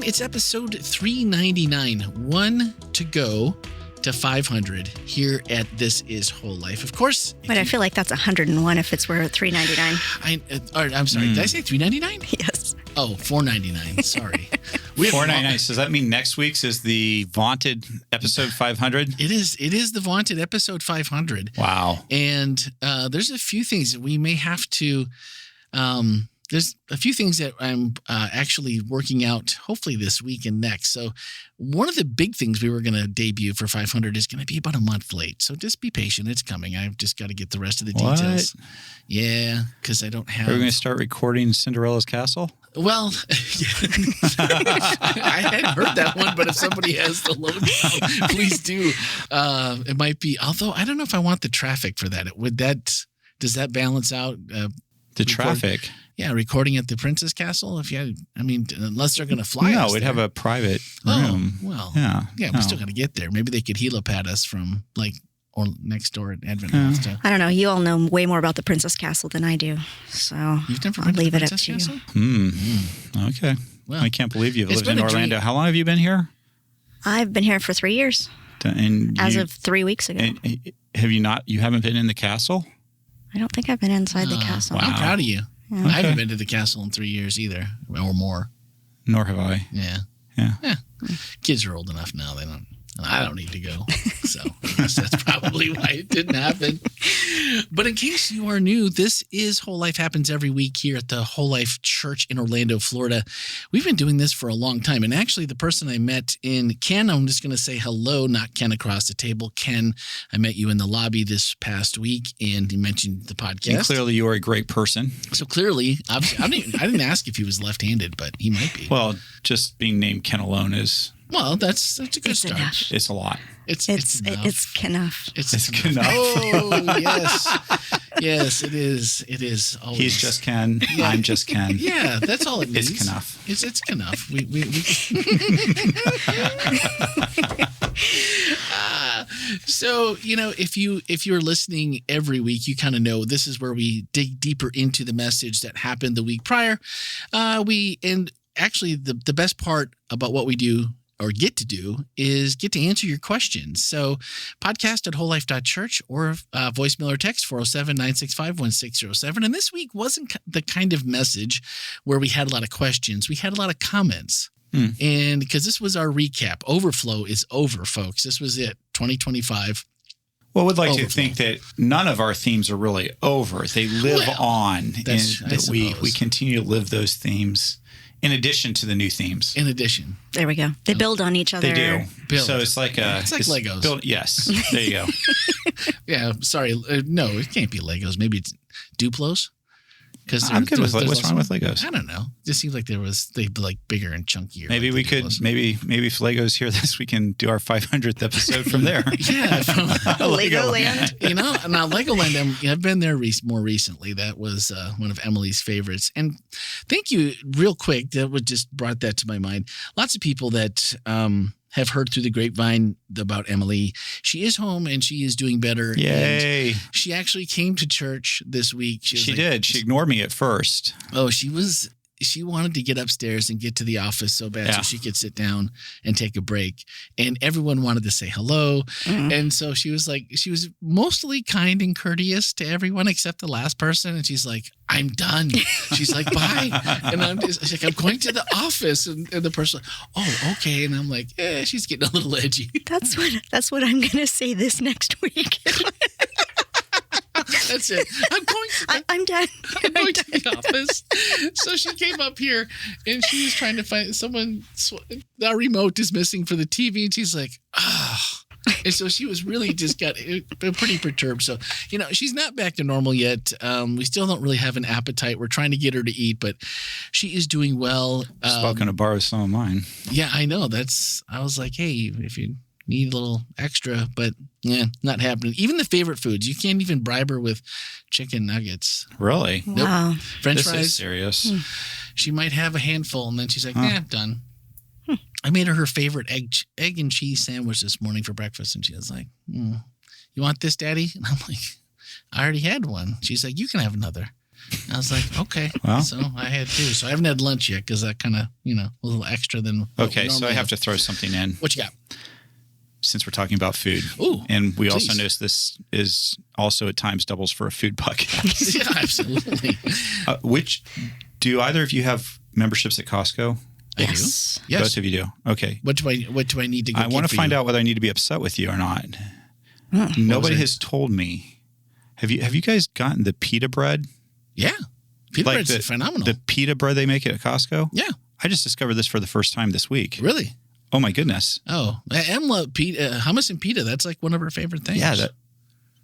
it's episode 399. One to go to 500 here at This Is Whole Life. Of course. But I feel like that's 101 if it's worth $3.99. I'm sorry. Did I say $3.99? Yes. Oh, $4.99. Sorry. $4.99. So does that mean next week's is the vaunted episode 500? It is. It is the vaunted episode 500. Wow. And there's a few things that we may have to. There's a few things that I'm actually working out, hopefully this week and next. So one of the big things we were going to debut for 500 is going to be about a month late. So just be patient. It's coming. I've just got to get the rest of the details. Yeah, because I don't have. Are we going to start recording Cinderella's Castle? Well, I hadn't heard that one, but if somebody has the lowdown, please do. It might be, although I don't know if I want the traffic for that. Does that balance out? The traffic? Yeah, recording at the Princess Castle. Unless they're going to fly. No, us we'd there. have a private room. Oh, well, yeah. We still got to get there. Maybe they could helipad us from or next door at Advent House. I don't know. You all know way more about the Princess Castle than I do, so You've never I'll been leave to the it up Princess to you. Castle? Okay. Well, I can't believe you've it's lived in been a Orlando. dream. How long have you been here? I've been here for 3 years, as of 3 weeks ago. And have you not? You haven't been in the castle? I don't think I've been inside the castle. I'm proud of you. Yeah. I haven't been to the castle in 3 years either, or more. Nor have I. Yeah. Kids are old enough now. I don't need to go. So I guess that's probably why it didn't happen. But in case you are new, This Is Whole Life happens every week here at the Whole Life Church in Orlando, Florida. We've been doing this for a long time. And actually, the person I met in Ken, I'm just going to say hello, not Ken across the table. Ken, I met you in the lobby this past week, and you mentioned the podcast. And clearly, you are a great person. So clearly, obviously, I didn't ask if he was left-handed, but he might be. Well, just being named Ken alone is... Well, that's a good start. Enough. It's a lot. It's enough. It's enough. Oh, yes. Yes, it is. It is always. He's just Ken. Yeah. I'm just Ken. Yeah, that's all it needs. It's enough. It's enough. We So, if you're listening every week, you kind of know this is where we dig deeper into the message that happened the week prior. Actually, the best part about what we do or get to do is get to answer your questions. So podcast at wholelife.church or voicemail or text 407-965-1607. And this week wasn't the kind of message where we had a lot of questions. We had a lot of comments. And because this was our recap, Overflow is over, folks. This was it, 2025. Well, we'd like to think that none of our themes are really over. They live on, and that we continue to live those themes in addition to the new themes. In addition. There we go. They build on each other. They do. Build. So it's like Legos. Yes. There you go. Yeah. Sorry. No, it can't be Legos. Maybe it's Duplos. I'm good with Legos. What's wrong with Legos? I don't know. It just seems like they'd be like bigger and chunkier. Maybe we could. Maybe if Lego's here this week, we can do our 500th episode from there. Yeah, from Legoland. Now Legoland. I've been there more recently. That was one of Emily's favorites. And thank you, real quick. That would just brought that to my mind. Lots of people that have heard through the grapevine about Emily. She is home and she is doing better. Yay. And she actually came to church this week. She did. She ignored me at first. Oh, she wanted to get upstairs and get to the office so bad so she could sit down and take a break. And everyone wanted to say hello. Mm-hmm. And so she was mostly kind and courteous to everyone except the last person. And she's like, I'm done. She's like, bye. And she's like, I'm going to the office. And the person, oh, okay. And I'm like, she's getting a little edgy. That's what I'm going to say this next week. That's it. I'm done. I'm going to the office. So she came up here and she was trying to find someone. The remote is missing for the TV. And she's like, And so she was really just got pretty perturbed. So, she's not back to normal yet. We still don't really have an appetite. We're trying to get her to eat, but she is doing well. Spoken to borrow some of mine. Yeah, I know. I was like, hey, if you need a little extra, but not happening. Even the favorite foods, you can't even bribe her with chicken nuggets. Really? Wow. Nope. French fries. This is serious. She might have a handful, and then she's like, I'm done. I made her favorite egg and cheese sandwich this morning for breakfast, and she was like, you want this, Daddy? And I'm like, I already had one. She's like, you can have another. I was like, okay. Well. So I had 2. So I haven't had lunch yet because that kind of, a little extra than. Okay, so I have to throw something in. What you got? Since we're talking about food. Ooh, and we please. also noticed this is also at times doubles for a food podcast. Yeah, absolutely. Do either of you have memberships at Costco? Yes. Yes. Both of you do. Okay. What do I need to go I want to find out whether I need to be upset with you or not. Nobody has told me. Have you guys gotten the pita bread? Yeah. Pita bread's phenomenal. The pita bread they make at Costco? Yeah. I just discovered this for the first time this week. Really? Oh my goodness. Oh, Em love pita, hummus and pita. That's like one of her favorite things. Yeah.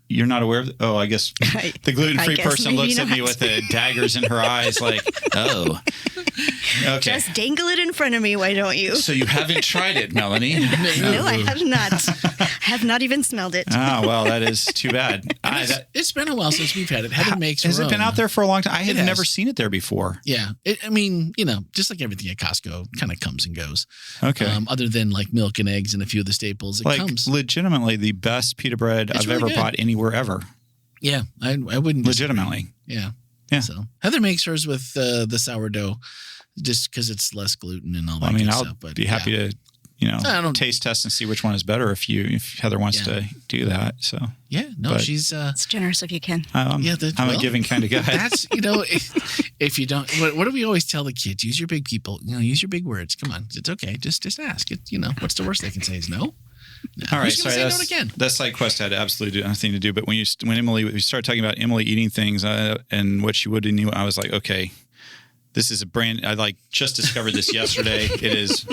You're not aware of it? Oh, I guess the gluten-free person looks at me with the daggers in her eyes like, oh. Okay. Just dangle it in front of me, why don't you? So you haven't tried it, Melanie? No, I have not. I have not even smelled it. Oh, well, that is too bad. It's been a while since we've had it. Heather makes her Has it been own. out there for a long time? I had never seen it there before. Yeah. Just like everything at Costco kind of comes and goes. Okay. Other than like milk and eggs and a few of the staples, it comes. Legitimately the best pita bread I've really ever good. bought anywhere ever. Yeah. I wouldn't. Legitimately. Yeah. Yeah. So Heather makes hers with the sourdough just because it's less gluten and all that I'll stuff. But be happy to, taste test and see which one is better if Heather wants to do that. So yeah, no, she's it's generous if you can. I'm a giving kind of guy. That's if you don't, what do we always tell the kids? Use your big people. Use your big words. Come on, it's okay. Just ask. What's the worst they can say is no. All right, sorry. That side quest had absolutely nothing to do. But when we started talking about Emily eating things and what she would and knew, I was like, okay. This is I just discovered this yesterday. It is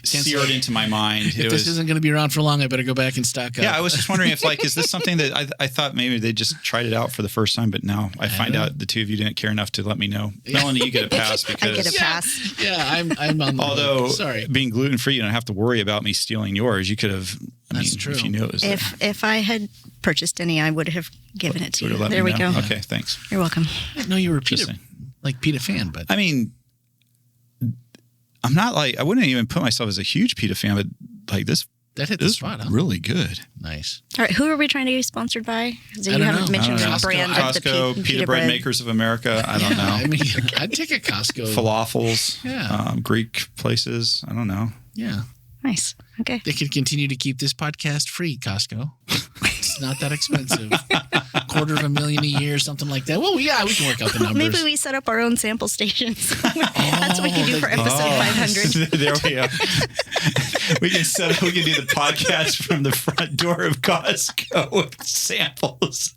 seared into my mind. If this isn't going to be around for long, I better go back and stock up. Yeah, I was just wondering if is this something that I thought maybe they just tried it out for the first time, but now I find out the two of you didn't care enough to let me know. Yeah. Melanie, you get a pass because I get a pass. Yeah, I'm on the although sorry. Being gluten free, you don't have to worry about me stealing yours. You could have. That's true. If you knew it was if I had purchased any, I would have given it to you. There we go. Okay, thanks. You're welcome. No, you were pita fan, but I mean, I'm not I wouldn't even put myself as a huge pita fan, but this that hit the spot. Huh? Really good. Nice. All right, who are we trying to be sponsored by? You haven't mentioned the brand of the Pita Bread Makers of America. I don't know. I mean, I'd take a Costco. Falafels. Yeah. Greek places. I don't know. Yeah. Nice. Okay. They could continue to keep this podcast free, Costco. It's not that expensive. $250,000 a year, something like that. Well, yeah, we can work out the numbers. Maybe we set up our own sample stations. That's what we can do for episode 500. There we go. We can do the podcast from the front door of Costco with samples.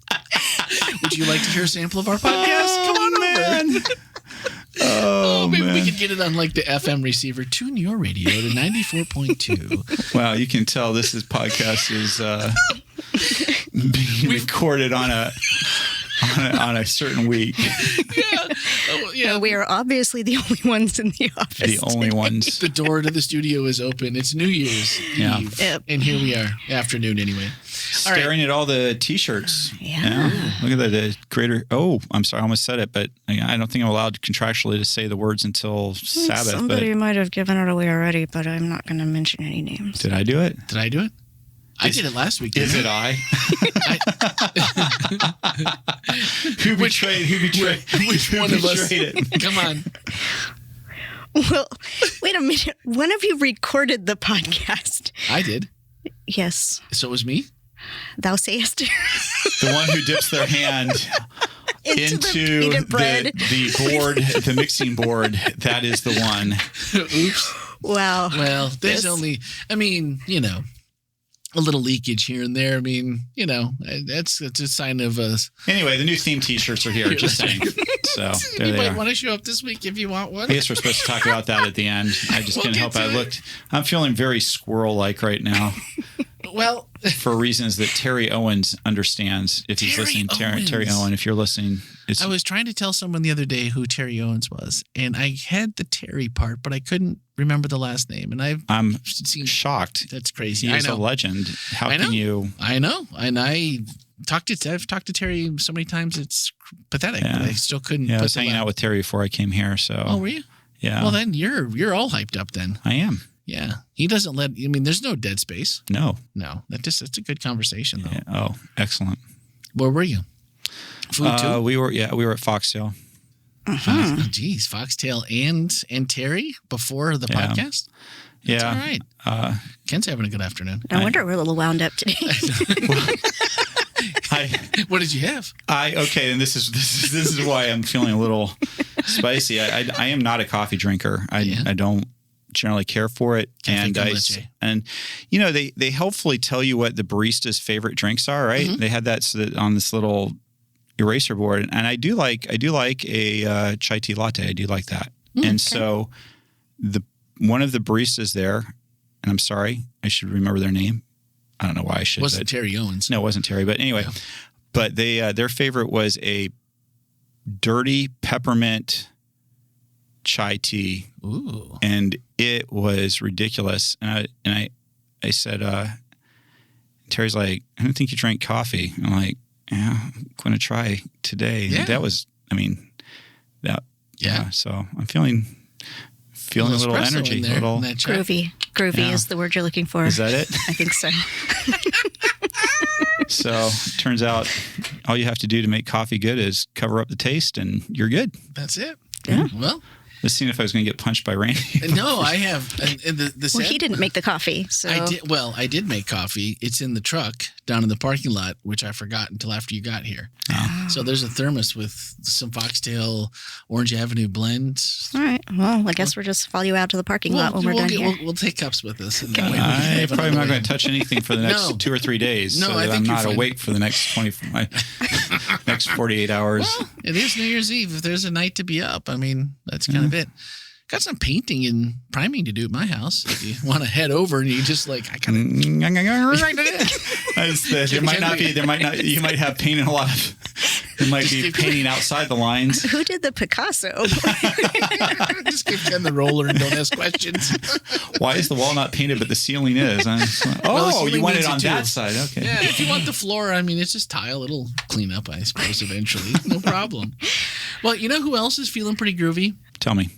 Would you like to hear a sample of our podcast? Come on over. Maybe we could get it on the FM receiver. Tune your radio to 94.2. Wow, you can tell this podcast is being recorded on a certain week. Yeah. Yeah. We are obviously the only ones in the office. The only ones. The door to the studio is open. It's New Year's Eve. Yep. And here we are, afternoon anyway. Staring at all the T-shirts. Yeah. Look at that. Greater. Oh, I'm sorry. I almost said it, but I don't think I'm allowed contractually to say the words until Sabbath. Somebody might have given it away already, but I'm not going to mention any names. Did I do it? I did it last week. Is it I? Who betrayed? Which one of us? It? Come on. Well, wait a minute. One of you recorded the podcast. I did. Yes. So it was me? Thou sayest. The one who dips their hand into the board, the mixing board. That is the one. Oops. Wow. Well, there's only, a little leakage here and there. That's a sign of us. Anyway, the new theme T-shirts are here. Just saying. So you might want to show up this week if you want one. I guess we're supposed to talk about that at the end. I just couldn't help it. I'm feeling very squirrel-like right now. Well, for reasons that Terry Owens understands if he's listening. Terry Owen, if you're listening. I was trying to tell someone the other day who Terry Owens was, and I had the Terry part, but I couldn't remember the last name. And I'm shocked. That's crazy. He is a legend. How can you? I know. And I've talked to Terry so many times, it's pathetic. Yeah. But I still couldn't. Yeah, I was hanging out with Terry before I came here. So. Oh, were you? Yeah. Well, then you're all hyped up then. I am. Yeah. He doesn't there's no dead space. No. That's a good conversation though. Yeah. Oh, excellent. Where were you? Food too? We were at Foxtail. Oh, geez, Foxtail and Terry before the podcast? That's all right. Ken's having a good afternoon. No wonder we're a little wound up today. What did you have? Okay, and this is why I'm feeling a little spicy. I am not a coffee drinker. I don't generally care for it, and you know they helpfully tell you what the barista's favorite drinks are, right? Mm-hmm. They had that on this little eraser board, and I do like a chai tea latte. I do like that, and so one of the baristas there, and I'm sorry, I should remember their name. I don't know why I should. Wasn't Terry Owens? No, it wasn't Terry. But anyway, but they their favorite was a dirty peppermint chai tea. Ooh. And it was ridiculous. And I said, Terry's like, I don't think you drank coffee. I'm like, yeah, I'm going to try today. Yeah. That was, so I'm feeling a little energy. Groovy is the word you're looking for. Is that it? I think so. So it turns out all you have to do to make coffee good is cover up the taste and you're good. That's it. Yeah. Well, Just seeing if I was going to get punched by Randy. No, I have. Well, he didn't make the coffee. So I did make coffee. It's in the truck down in the parking lot, which I forgot until after you got here. Oh. So there's a thermos with some Foxtail Orange Avenue blend. All right. Well, I guess we'll just follow you out to the parking lot when we're done here. We'll take cups with us. And I'm probably not going to touch anything for the next 2 or 3 days. No, so that I'm not awake for the next next 48 hours. Well, it is New Year's Eve. If there's a night to be up, I mean, that's kind of it. Got some painting and priming to do at my house. If you want to head over and you just like, I kind of. You might have painting a lot of. There might be painting outside the lines. Who did the Picasso? Just give Ken the roller and don't ask questions. Why is the wall not painted but the ceiling is? You want it on that side. Okay. Yeah, if you want the floor, I mean, it's just tile. It'll clean up, I suppose, eventually. No problem. Well, you know who else is feeling pretty groovy? Tell me.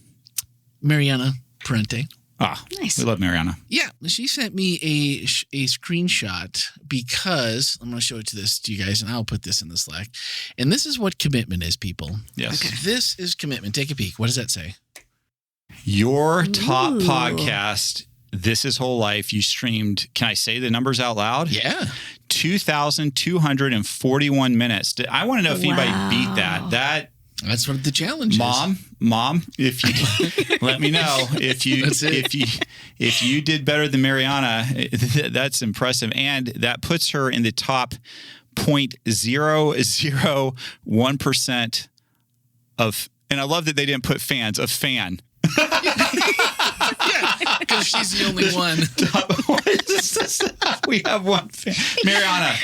Mariana Parente. Nice. We love Mariana. Yeah, she sent me a screenshot because I'm going to show it to you guys, and I'll put this in the Slack. And this is what commitment is, people. Yes. Okay. This is commitment. Take a peek. What does that say? Your top podcast. This is WholeLife. You streamed. Can I say the numbers out loud? Yeah. 2,241 minutes. I want to know if anybody beat that. That's what the challenge is. Mom, if you let me know if you did better than Mariana, that's impressive, and that puts her in the top 0.001% of. And I love that they didn't put fans of fan. Yeah, because she's the only one. We have one fan, Mariana.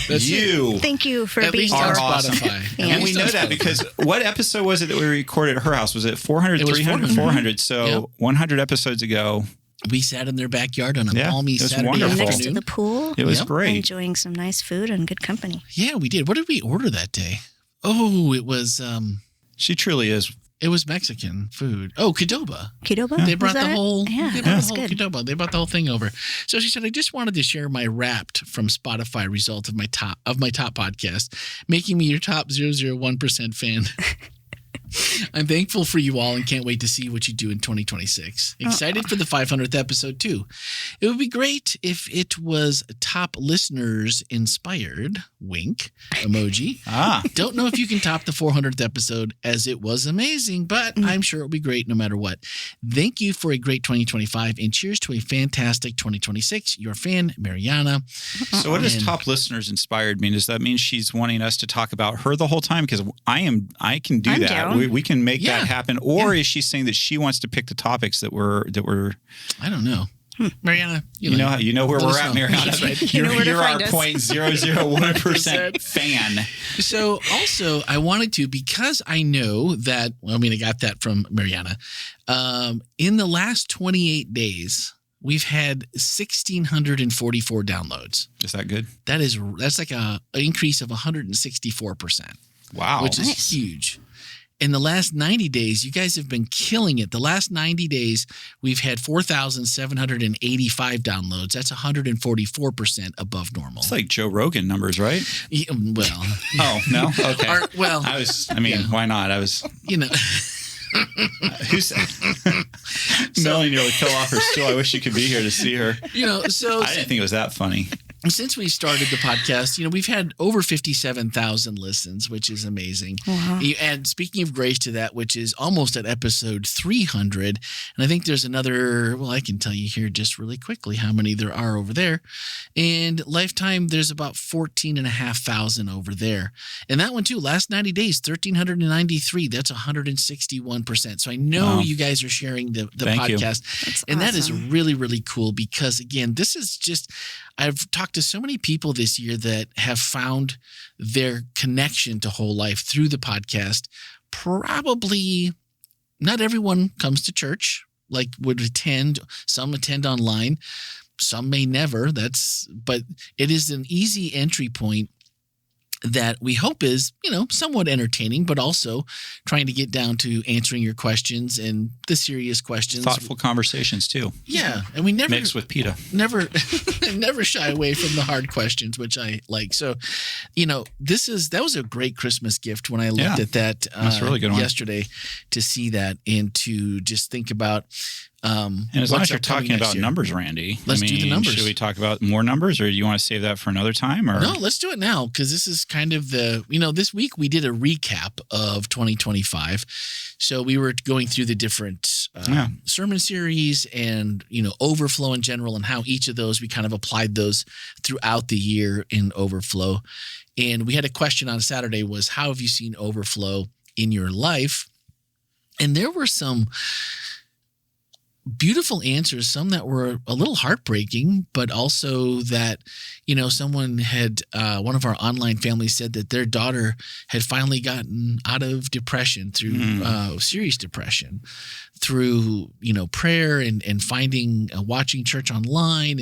Thank you for being on awesome. Spotify. And we know that because what episode was it that we recorded at her house? Was it 400, 300, 400? So 100 episodes ago. We sat in their backyard on a balmy Saturday wonderful. afternoon. Next to the pool. It was great. Enjoying some nice food and good company. Yeah, we did. What did we order that day? Oh, it was... she truly is. It was Mexican food. Oh, Qdoba. Qdoba? They brought the whole good. Qdoba. They brought the whole thing over. So she said, I just wanted to share my Wrapped from Spotify result of my top podcast, making me your top 001% fan. I'm thankful for you all and can't wait to see what you do in 2026. Excited for the 500th episode, too. It would be great if it was top listeners inspired. Wink. Emoji. Don't know if you can top the 400th episode as it was amazing, but I'm sure it'll be great no matter what. Thank you for a great 2025 and cheers to a fantastic 2026. Your fan, Mariana. So what does top listeners inspired mean? Does that mean she's wanting us to talk about her the whole time? Because I can do that. Down. We can make that happen. Or is she saying that she wants to pick the topics that we're I don't know. Mariana, you know where we're at, Mariana. Right. You're our 0.001% fan. So also I wanted to, because I know that, I got that from Mariana. In the last 28 days, we've had 1,644 downloads. Is that good? That's like an increase of 164%. Wow. Which is huge. In the last 90 days, you guys have been killing it. The last 90 days, we've had 4,785 downloads. That's 144% above normal. It's like Joe Rogan numbers, right? Yeah, well. Oh, no? Okay. Well. Why not? I was. Who said? Melanie nearly fell off her stool. I wish you could be here to see her. So I didn't think it was that funny. Since we started the podcast, we've had over 57,000 listens, which is amazing. Wow. You add Speaking of Grace to that, which is almost at episode 300. And I think there's another, I can tell you here just really quickly how many there are over there. And Lifetime, there's about 14,500 over there. And that one too, last 90 days, 1,393. That's 161%. So I know you guys are sharing the podcast. That's and awesome. That is really, really cool because, again, this is just, I've talked to so many people this year that have found their connection to WholeLife through the podcast. Probably not everyone comes to church, would attend. Some attend online. Some may never. But it is an easy entry point that we hope is, somewhat entertaining, but also trying to get down to answering your questions and the serious questions. Thoughtful conversations too. Yeah. And we never mixed with PETA. Never shy away from the hard questions, which I like. So, that was a great Christmas gift when I looked at that that's a really good one. Yesterday to see that and to just think about and as long as you're talking about numbers, Randy, let's do the numbers. Should we talk about more numbers, or do you want to save that for another time? Or no, let's do it now because this is kind of this week we did a recap of 2025. So we were going through the different sermon series and Overflow in general, and how each of those we kind of applied those throughout the year in Overflow. And we had a question on Saturday was, how have you seen Overflow in your life? And there were some beautiful answers, some that were a little heartbreaking, but also that, someone had, one of our online families said that their daughter had finally gotten out of depression through serious depression through, prayer and finding, watching church online.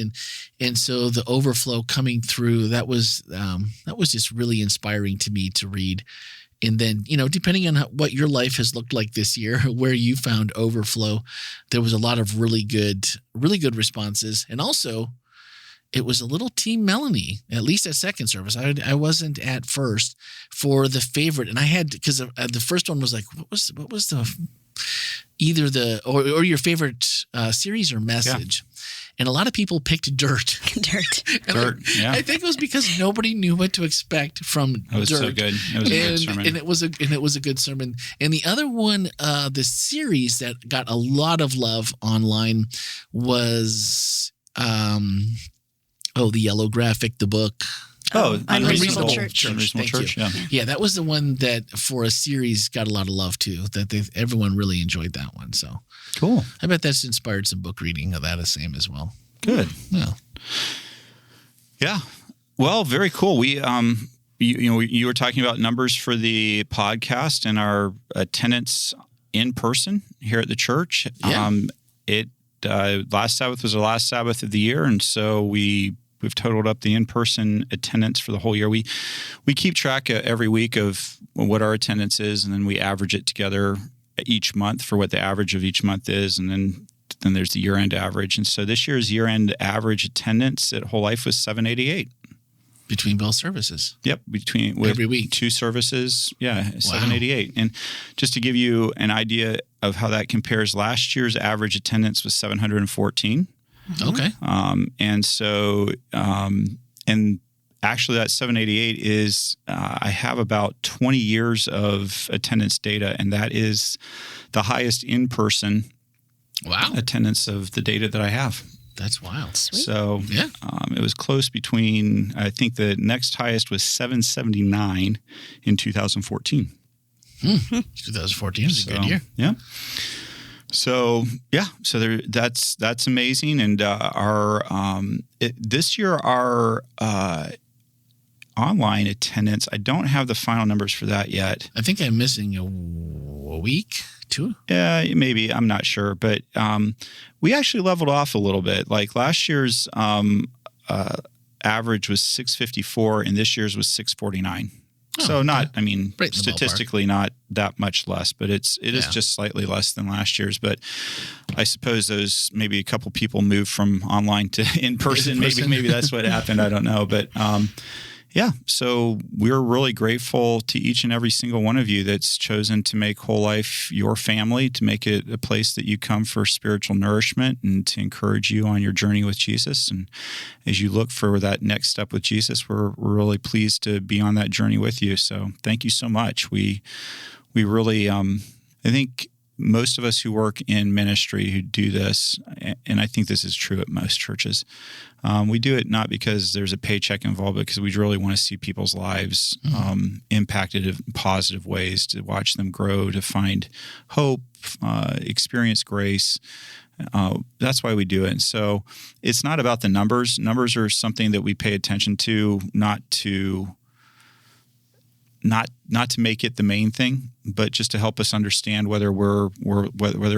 And so the Overflow coming through, that was just really inspiring to me to read. And then, depending on what your life has looked like this year, where you found Overflow, there was a lot of really good responses. And also, it was a little Team Melanie, at least at second service. I wasn't at first for the favorite. And I had, because the first one was like, what was the, either or your favorite series or message? Yeah. And a lot of people picked Dirt. Dirt. Yeah. I think it was because nobody knew what to expect from Dirt. It was so good. It was a good sermon. And it was a good sermon. And the other one, the series that got a lot of love online was, the Yellow Graphic, the book. Unreasonable Church. Unreasonable Church, yeah. Yeah, that was the one that for a series got a lot of love too. Everyone really enjoyed that one. So cool. I bet that's inspired some book reading of that same as well. Good. Yeah. Well, very cool. We you were talking about numbers for the podcast and our attendance in person here at the church. Yeah. Last Sabbath was the last Sabbath of the year, and so we've totaled up the in-person attendance for the whole year. We keep track every week of what our attendance is, and then we average it together each month for what the average of each month is, and then there's the year-end average. And so this year's year-end average attendance at WholeLife was 788. Between both services. Yep, every week. 2 services, 788. And just to give you an idea of how that compares, last year's average attendance was 714. Okay. And so, and actually that 788 is, I have about 20 years of attendance data, and that is the highest in-person attendance of the data that I have. That's wild. Sweet. So it was close between, I think the next highest was 779 in 2014. 2014 was a good year. Yeah. So that's amazing. And this year our online attendance, I don't have the final numbers for that yet. I think I'm missing a week, 2. Yeah, maybe. I'm not sure, but we actually leveled off a little bit. Like last year's average was 654, and this year's was 649. So not, I mean, right statistically not that much less, but it is just slightly less than last year's. But I suppose those maybe a couple people moved from online to in person. Maybe that's what happened. I don't know. But yeah, so we're really grateful to each and every single one of you that's chosen to make WholeLife your family, to make it a place that you come for spiritual nourishment and to encourage you on your journey with Jesus. And as you look for that next step with Jesus, we're really pleased to be on that journey with you. So thank you so much. We really, I think most of us who work in ministry who do this, and I think this is true at most churches, we do it not because there's a paycheck involved, but because we really want to see people's lives impacted in positive ways, to watch them grow, to find hope, experience grace. That's why we do it. And so it's not about the numbers. Numbers are something that we pay attention to, not to make it the main thing, but just to help us understand whether we're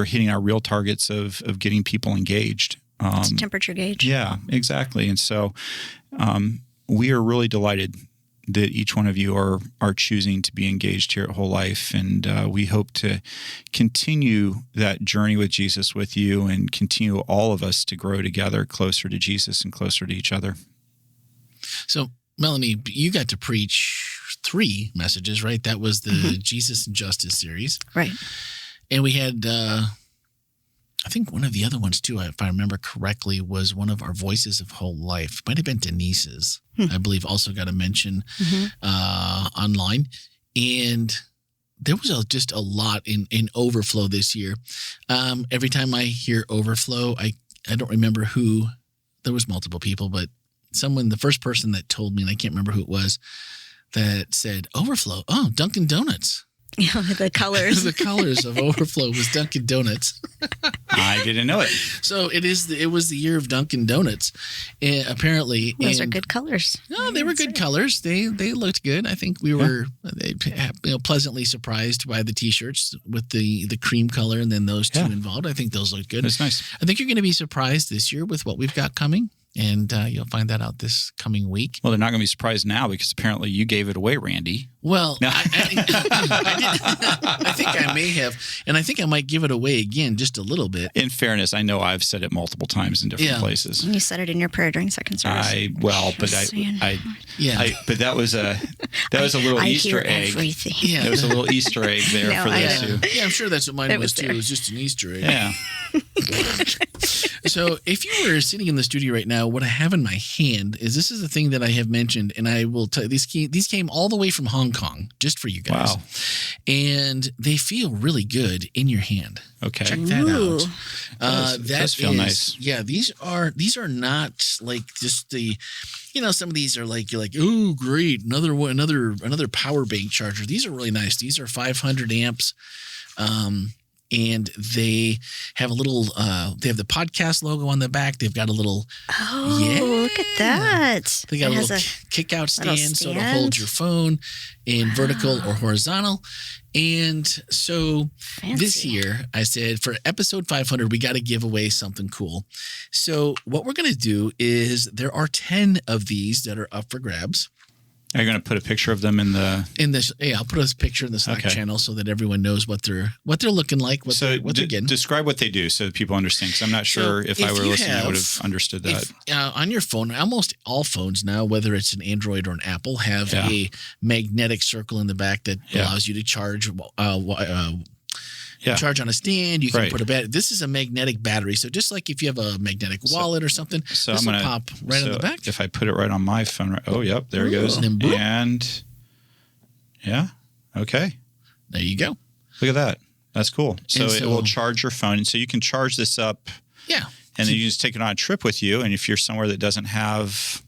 hitting our real targets of getting people engaged. It's a temperature gauge. Yeah, exactly. And so we are really delighted that each one of you are choosing to be engaged here at WholeLife, and we hope to continue that journey with Jesus with you, and continue all of us to grow together closer to Jesus and closer to each other. So, Melanie, you got to preach 3 messages, right? That was the Jesus and Justice series. Right. And we had, I think one of the other ones too, if I remember correctly, was one of our Voices of WholeLife. Might have been Denise's, I believe, also got a mention online. And there was just a lot in Overflow this year. Every time I hear Overflow, I don't remember who, there was multiple people, but the first person that told me, and I can't remember who it was, that said, Overflow, oh, Dunkin' Donuts. Yeah, the colors. The colors of Overflow was Dunkin' Donuts. I didn't know it. So it was the year of Dunkin' Donuts, apparently. Those are good colors. No, they were good colors. They looked good. I think we were pleasantly surprised by the T-shirts with the cream color and then those two involved. I think those looked good. That's nice. I think you're going to be surprised this year with what we've got coming. And you'll find that out this coming week. Well, they're not going to be surprised now because apparently you gave it away, Randy. Well, no. I think I may have, and I think I might give it away again just a little bit. In fairness, I know I've said it multiple times in different places. You said it in your prayer during second service. But that was a little Easter egg. Everything. Yeah, there was a little Easter egg there for those two. Yeah, I'm sure that's what mine was too. It was just an Easter egg. Yeah. So if you were sitting in the studio right now, what I have in my hand is the thing that I have mentioned, and I will tell you, these came all the way from Hong Kong just for you guys. Wow. And they feel really good in your hand. Okay. Check that out. That does feel nice. Yeah, these are not like just the, some of these are like, you're like, oh, great, another power bank charger. These are really nice. These are 500 amps. And they have they have the podcast logo on the back. They've got a little, look at that. They got a little kick out stand, so it'll hold your phone in vertical or horizontal. And so this year, I said for episode 500, we got to give away something cool. So what we're going to do is there are 10 of these that are up for grabs. Are you going to put a picture of them in this? Yeah, I'll put a picture in the Slack channel so that everyone knows what they're looking like, what they're getting. Describe what they do so that people understand, because I'm not sure if I were listening, I would have understood that. On your phone, almost all phones now, whether it's an Android or an Apple, have a magnetic circle in the back that allows you to charge. Charge on a stand. You can put a battery. This is a magnetic battery. So just like if you have a magnetic wallet or something, this will pop right on the back. If I put it right on my phone, oh, yep, there it goes. And okay. There you go. Look at that. That's cool. So it will charge your phone. And so you can charge this up. Yeah. And then you just take it on a trip with you. And if you're somewhere that doesn't have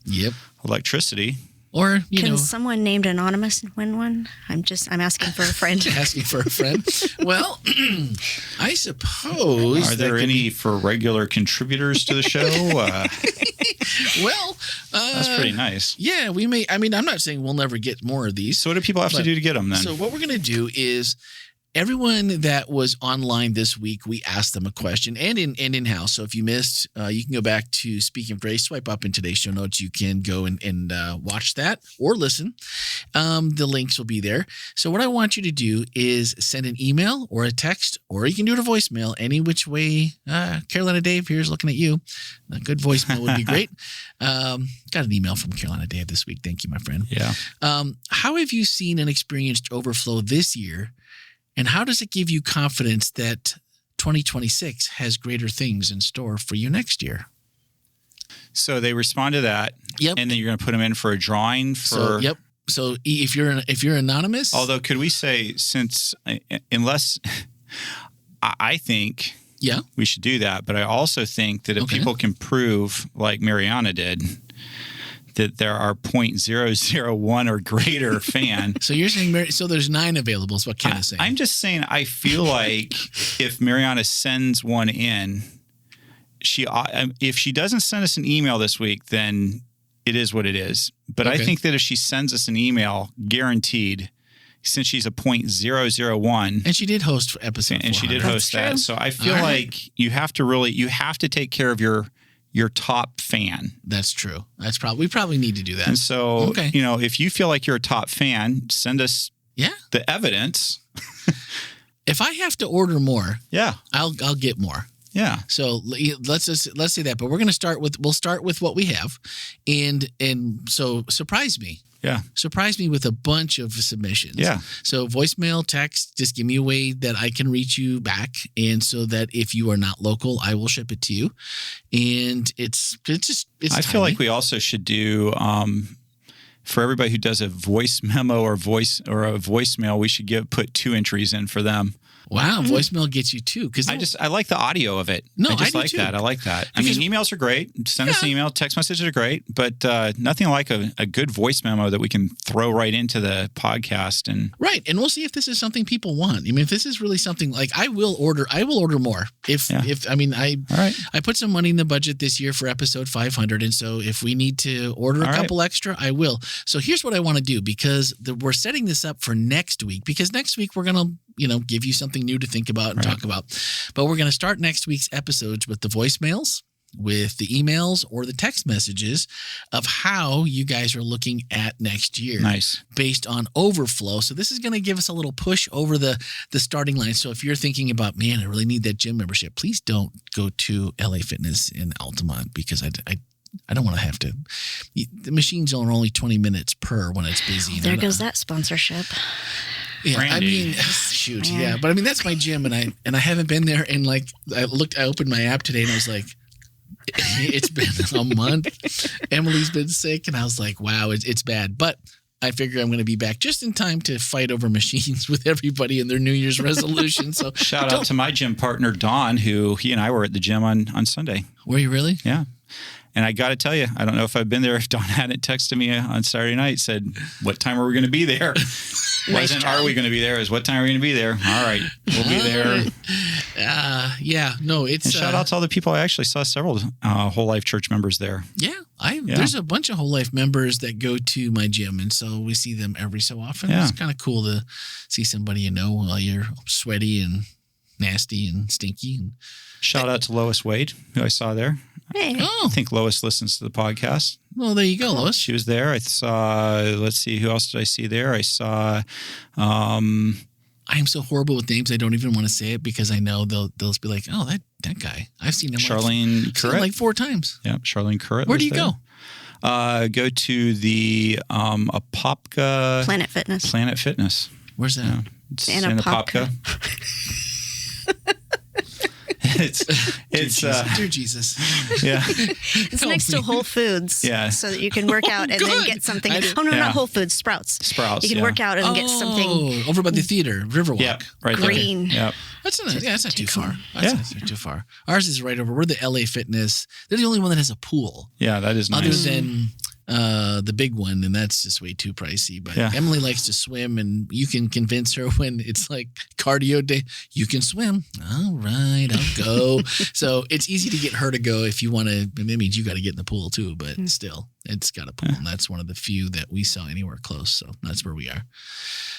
electricity. Or, Can someone named Anonymous win one? I'm asking for a friend. Asking for a friend? Well, I suppose. Are there any for regular contributors to the show? Well, that's pretty nice. Yeah, we may. I mean, I'm not saying we'll never get more of these. So what do people have to do to get them then? So what we're going to do is Everyone that was online this week, we asked them a question and in-house. So if you missed, you can go back to Speaking of Grace, swipe up in today's show notes. You can go and watch that or listen. The links will be there. So what I want you to do is send an email or a text, or you can do it a voicemail, any which way. Carolina Dave, here's looking at you. A good voicemail would be great. Got an email from Carolina Dave this week. Thank you, my friend. Yeah. How have you seen and experienced Overflow this year? And how does it give you confidence that 2026 has greater things in store for you next year? So they respond to that. Yep. And then you're going to put them in for a drawing for. So if you're anonymous. Although, could we say, unless I think we should do that, but I also think that if people can prove, like Mariana did, that there are 0.001 or greater fan. So you're saying, so there's 9 available is what Ken is saying. I'm just saying, I feel like if Mariana sends one in, if she doesn't send us an email this week, then it is what it is. But I think that if she sends us an email, guaranteed, since she's a 0.001. And she did host for episode 400. And she did host that. So I feel like you have to take care of your top fan. That's true. We probably need to do that. And so, if you feel like you're a top fan, send us the evidence. If I have to order more, I'll get more. Yeah. So let's say that, but we'll start with what we have, and so surprise me. Yeah. Surprise me with a bunch of submissions. Yeah. So voicemail, text, just give me a way that I can reach you back. And so that if you are not local, I will ship it to you. And it's I feel like we also should do, for everybody who does a voice memo or a voicemail, we should put 2 entries in for them. Wow, voicemail gets you 2. Because I like the audio of it. No, I just do like too. that. I like that. Because, emails are great. Send us an email. Text messages are great, but nothing like a good voice memo that we can throw right into the podcast. And we'll see if this is something people want. I mean, if this is really something like I will order more. I put some money in the budget this year for episode 500, and so if we need to order a couple extra, I will. So here's what I want to do, because we're setting this up for next week, because next week we're gonna give you something new to think about and talk about. But we're going to start next week's episodes with the voicemails, with the emails or the text messages of how you guys are looking at next year. Nice. Based on Overflow. So this is going to give us a little push over the starting line. So if you're thinking about, man, I really need that gym membership, please don't go to LA Fitness in Altamont, because I don't want to have to. The machines are only 20 minutes per when it's busy. There goes that sponsorship. Yeah, Brandy. Shoot, yeah. But that's my gym, and I haven't been there. And I opened my app today, and I was like, it's been a month. Emily's been sick, and I was like, wow, it's bad. But I figure I'm going to be back just in time to fight over machines with everybody in their New Year's resolution. So shout out to my gym partner, Don, who he and I were at the gym on Sunday. Were you really? Yeah. And I got to tell you, I don't know if I've been there. If Don hadn't texted me on Saturday night, said, what time are we going to be there? Wasn't, are we going to be there? Is what time are we going to be there? All right. We'll be there. It's... And shout out to all the people. I actually saw several WholeLife church members there. Yeah. There's a bunch of WholeLife members that go to my gym, and so we see them every so often. Yeah. It's kind of cool to see somebody while you're sweaty and nasty and stinky. And shout out to Lois Wade, who I saw there. Hey. I think Lois listens to the podcast. Well, there you go, Lois. She was there. I saw, let's see, who else did I see there? I saw... I am so horrible with names, I don't even want to say it, because I know they'll be like, oh, that guy. I've seen him Charlene Currett. Like 4 times. Yeah, Charlene Currett. Where do you go? Go to the Apopka... Planet Fitness. Where's that? Yeah, it's in Apopka. It's dear Jesus. Yeah. It's next to Whole Foods. Yeah. So that you can work out and then get something. Not Whole Foods, Sprouts. You can work out and get something. Over by the theater, Riverwalk. Yeah, right green. There. Yep. That's not too far. That's not too far. Ours is right over. We're the LA Fitness. They're the only one that has a pool. Yeah, that is nice. Other than the big one, and that's just way too pricey. But Emily likes to swim, and you can convince her when it's like cardio day, you can swim. All right, I'll go. So it's easy to get her to go if you want to. That means you got to get in the pool too, but still, it's got a pool, and that's one of the few that we saw anywhere close. So that's where we are.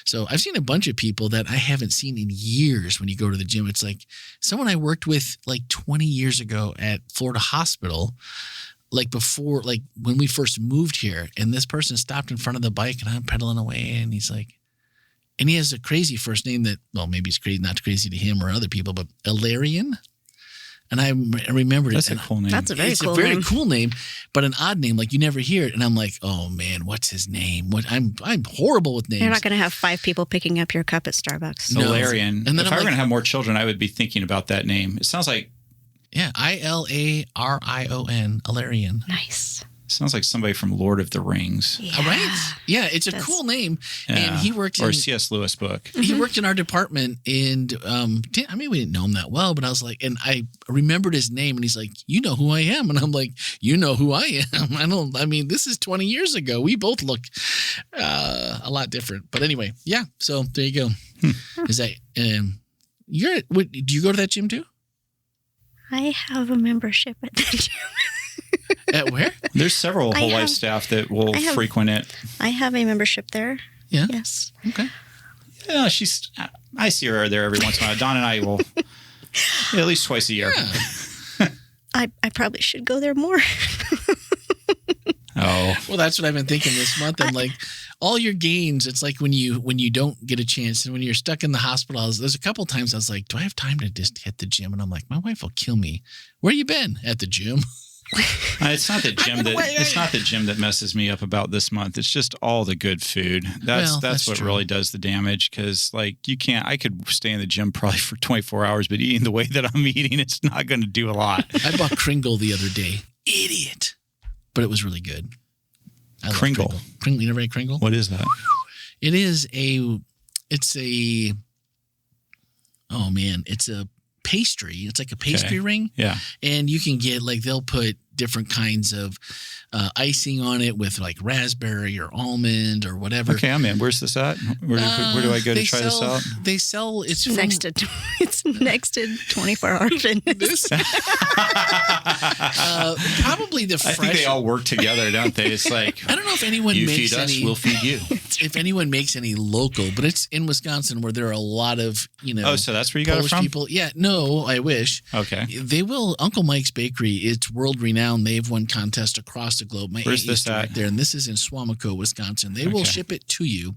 So I've seen a bunch of people that I haven't seen in years when you go to the gym. It's like someone I worked with like 20 years ago at Florida Hospital, like before, like when we first moved here, and this person stopped in front of the bike and I'm pedaling away, and he's like, and he has a crazy first name that, well, maybe it's crazy, not crazy to him or other people, but Ilarion. And I remembered That's it. That's a cool name. That's a very cool name. It's a very cool name, but an odd name. Like you never hear it. And I'm like, oh man, what's his name? I'm horrible with names. You're not going to have 5 people picking up your cup at Starbucks. No. Ilarion. And then if I were going to have more children, I would be thinking about that name. It sounds like. Yeah, Ilarion, Ilarion. Nice. Sounds like somebody from Lord of the Rings. Yeah. Right? Yeah, it's a cool name. Yeah. And he worked in... Or C.S. Lewis book. He worked in our department, and I mean, we didn't know him that well, but I was like, and I remembered his name, and he's like, you know who I am? And I'm like, you know who I am? I mean, this is 20 years ago. We both look a lot different. But anyway, yeah, so there you go. Is that... do you go to that gym too? I have a membership at the gym. At where? There's several WholeLife staff that will frequent it. I have a membership there. Yeah. Yes. Okay. Yeah, I see her there every once in a while. Don and I will at least twice a year. Yeah. I probably should go there more. Oh. Well, that's what I've been thinking this month. I'm like, all your gains, it's like when you don't get a chance, and when you're stuck in the hospital, there's a couple times I was like, do I have time to just hit the gym? And I'm like, my wife will kill me. Where you been? At the gym. It's not the gym it's not the gym that messes me up about this month. It's just all the good food. That's what really does the damage, because like I could stay in the gym probably for 24 hours, but eating the way that I'm eating, it's not going to do a lot. I bought Kringle the other day. Idiot. But it was really good. Kringle. You never had Kringle? What is that? It's a pastry. It's like a pastry ring. Yeah. And you can get they'll put different kinds of icing on it with like raspberry or almond or whatever. Okay, I'm in. Where's this at? Where do I go to try this out? They sell it's next to 24-hour fitness. Probably the fresh. I think they all work together, don't they? It's like, I don't know if anyone you makes feed us, any. we'll feed you. If anyone makes any local, but it's in Wisconsin where there are a lot of Oh, so that's where you got Polish it from? people. Yeah, no, I wish. Okay. They will. Uncle Mike's Bakery. It's world renowned. They've won contests across the globe. Where's this at? Right there, and this is in Swamico, Wisconsin. They will ship it to you.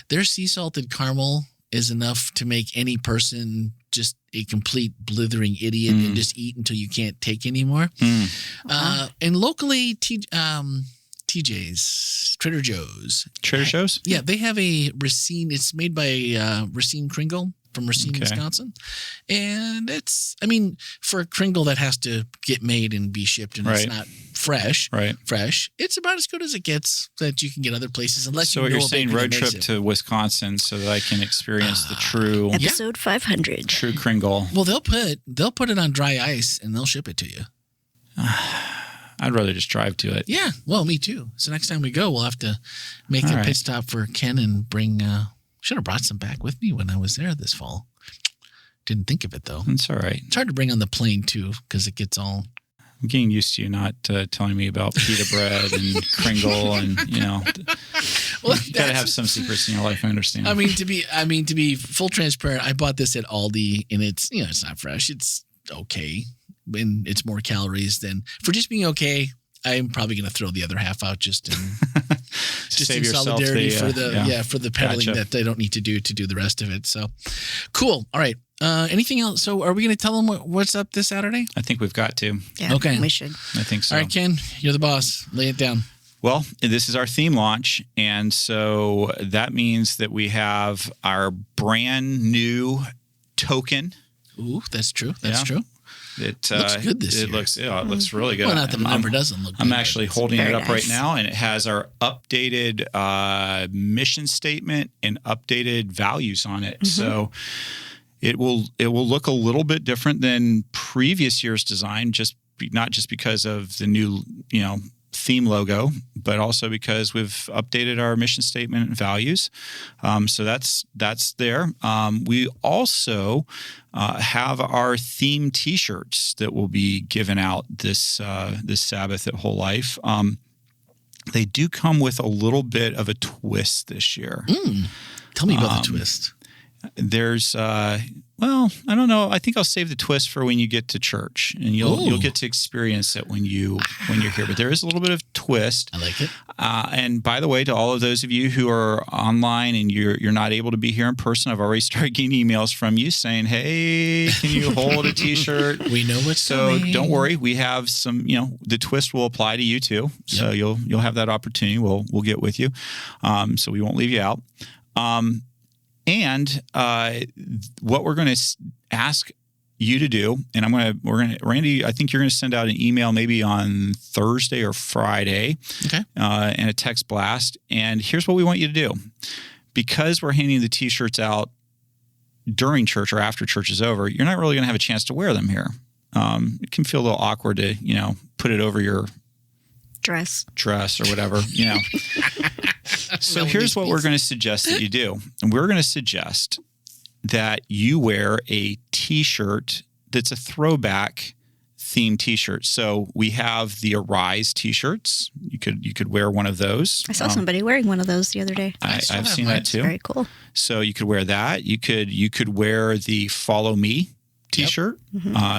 Their sea salted caramel is enough to make any person just a complete blithering idiot and just eat until you can't take anymore. And locally, TJ's, Trader Joe's. Trader Joe's? Yeah, they have a Racine. It's made by Racine Kringle from Racine, Wisconsin. And for a Kringle that has to get made and be shipped and it's not fresh, it's about as good as it gets that you can get other places. So what you're saying, road trip to Wisconsin so that I can experience the true... Episode 500. True Kringle. Well, they'll put it on dry ice and they'll ship it to you. I'd rather just drive to it. Yeah, well, me too. So next time we go, we'll have to make a pit stop for Ken and bring... should have brought some back with me when I was there this fall. Didn't think of it, though. It's all right. It's hard to bring on the plane, too, because it gets all... I'm getting used to you not telling me about pita bread and Kringle and, well, you got to have some secrets in your life, I understand. To be full transparent, I bought this at Aldi, and it's, it's not fresh. It's okay, and it's more calories than... For just being okay... I'm probably going to throw the other half out just in solidarity for the pedaling that I don't need to do the rest of it. So cool. All right. Anything else? So are we going to tell them what's up this Saturday? I think we've got to. Yeah, okay. We should. I think so. All right, Ken, you're the boss. Lay it down. Well, this is our theme launch. And so that means that we have our brand new token. Ooh, that's true. That's true. It looks good this year. It looks really good. Well, not that it never doesn't look good. I'm actually holding it up nice. right now, and it has our updated mission statement and updated values on it. So it will look a little bit different than previous year's design, not just because of the new theme logo, but also because we've updated our mission statement and values. So that's there. We also have our theme T-shirts that will be given out this Sabbath at Whole Life. They do come with a little bit of a twist this year. Tell me about the twist. There's, well, I don't know. I think I'll save the twist for when you get to church, and you'll get to experience it when you're here. But there is a little bit of twist. I like it. And by the way, to all of those of you who are online and you're not able to be here in person, I've already started getting emails from you saying, "Hey, can you hold a T-shirt?" We know what's so. coming. Don't worry. We have some. The twist will apply to you too. So you'll have that opportunity. We'll get with you. So we won't leave you out. And what we're going to ask you to do, and Randy, I think you're going to send out an email maybe on Thursday or Friday, and a text blast. And here's what we want you to do. Because we're handing the T-shirts out during church or after church is over, you're not really going to have a chance to wear them here. It can feel a little awkward to, put it over your dress or whatever, So here's what we're going to suggest that you do. And we're going to suggest that you wear a T-shirt that's a throwback themed T-shirt. So we have the Arise T-shirts. You could wear one of those. I saw somebody wearing one of those the other day. I've seen that too. Very cool. So you could wear that. You could wear the Follow Me T-shirt.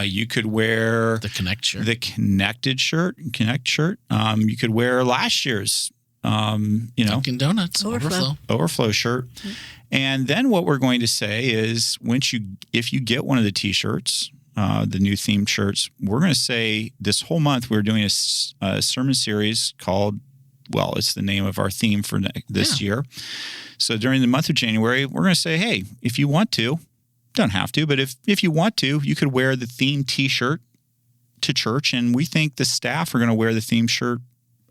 You could wear the Connect shirt. The Connect shirt. You could wear last year's Dunkin' Donuts Overflow shirt. And then what we're going to say is if you get one of the T-shirts, the new themed shirts, we're going to say this whole month we're doing a sermon series called, well, it's the name of our theme for this year. So during the month of January, we're going to say, hey, if you want to, don't have to, but if you want to, you could wear the themed T-shirt to church. And we think the staff are going to wear the themed shirt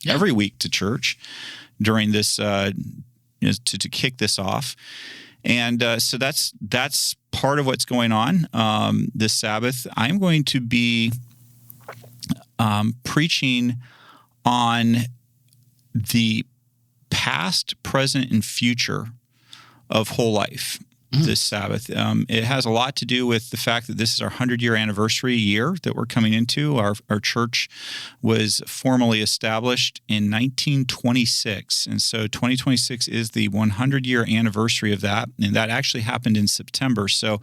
every week to church during this to kick this off. And so that's part of what's going on this Sabbath. I'm going to be preaching on the past, present, and future of Whole Life this Sabbath. It has a lot to do with the fact that this is our 100-year anniversary year that we're coming into. Our church was formally established in 1926, and so 2026 is the 100-year anniversary of that, and that actually happened in September. So